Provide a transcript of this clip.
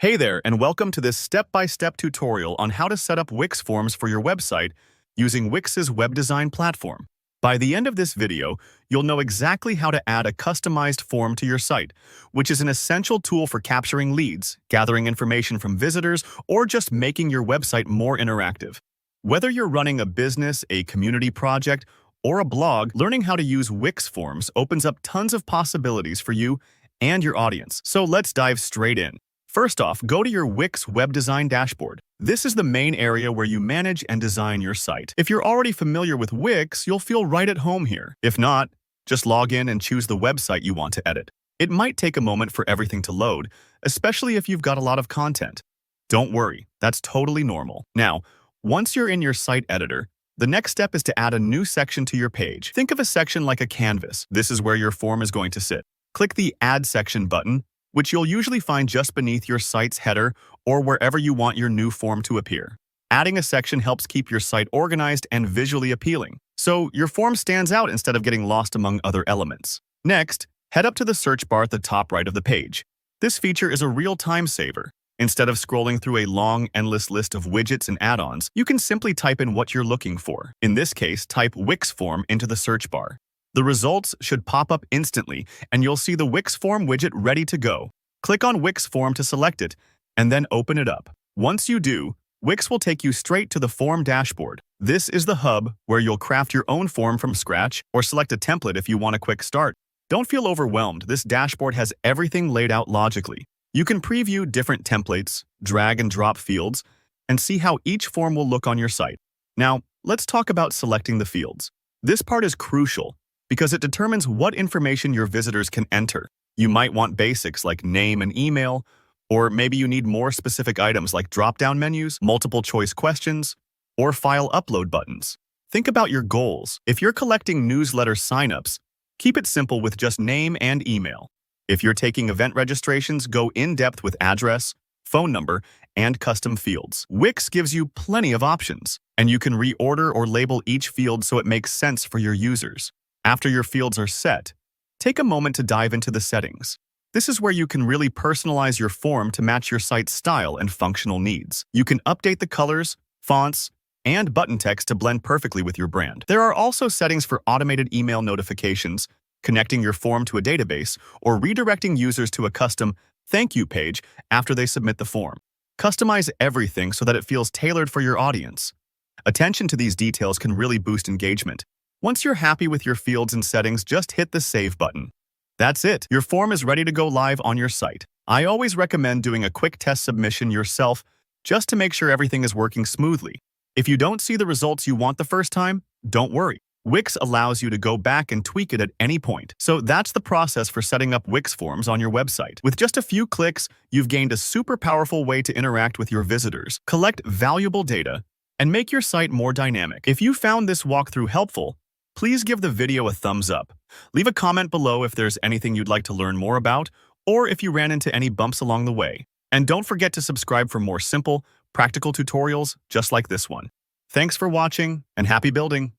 Hey there, and welcome to this step-by-step tutorial on how to set up Wix forms for your website using Wix's web design platform. By the end of this video, you'll know exactly how to add a customized form to your site, which is an essential tool for capturing leads, gathering information from visitors, or just making your website more interactive. Whether you're running a business, a community project, or a blog, learning how to use Wix forms opens up tons of possibilities for you and your audience. So let's dive straight in. First off, go to your Wix web design dashboard. This is the main area where you manage and design your site. If you're already familiar with Wix, you'll feel right at home here. If not, just log in and choose the website you want to edit. It might take a moment for everything to load, especially if you've got a lot of content. Don't worry, that's totally normal. Now, once you're in your site editor, the next step is to add a new section to your page. Think of a section like a canvas. This is where your form is going to sit. Click the Add Section button, which you'll usually find just beneath your site's header or wherever you want your new form to appear. Adding a section helps keep your site organized and visually appealing, so your form stands out instead of getting lost among other elements. Next, head up to the search bar at the top right of the page. This feature is a real time saver. Instead of scrolling through a long, endless list of widgets and add-ons, you can simply type in what you're looking for. In this case, type Wix form into the search bar. The results should pop up instantly, and you'll see the Wix form widget ready to go. Click on Wix form to select it, and then open it up. Once you do, Wix will take you straight to the form dashboard. This is the hub where you'll craft your own form from scratch or select a template if you want a quick start. Don't feel overwhelmed. This dashboard has everything laid out logically. You can preview different templates, drag and drop fields, and see how each form will look on your site. Now, let's talk about selecting the fields. This part is crucial because it determines what information your visitors can enter. You might want basics like name and email, or maybe you need more specific items like drop-down menus, multiple choice questions, or file upload buttons. Think about your goals. If you're collecting newsletter signups, keep it simple with just name and email. If you're taking event registrations, go in-depth with address, phone number, and custom fields. Wix gives you plenty of options, and you can reorder or label each field so it makes sense for your users. After your fields are set, take a moment to dive into the settings. This is where you can really personalize your form to match your site's style and functional needs. You can update the colors, fonts, and button text to blend perfectly with your brand. There are also settings for automated email notifications, connecting your form to a database, or redirecting users to a custom thank you page after they submit the form. Customize everything so that it feels tailored for your audience. Attention to these details can really boost engagement. Once you're happy with your fields and settings, just hit the Save button. That's it. Your form is ready to go live on your site. I always recommend doing a quick test submission yourself just to make sure everything is working smoothly. If you don't see the results you want the first time, don't worry. Wix allows you to go back and tweak it at any point. So that's the process for setting up Wix forms on your website. With just a few clicks, you've gained a super powerful way to interact with your visitors, collect valuable data, and make your site more dynamic. If you found this walkthrough helpful, please give the video a thumbs up. Leave a comment below if there's anything you'd like to learn more about, or if you ran into any bumps along the way. And don't forget to subscribe for more simple, practical tutorials just like this one. Thanks for watching, and happy building!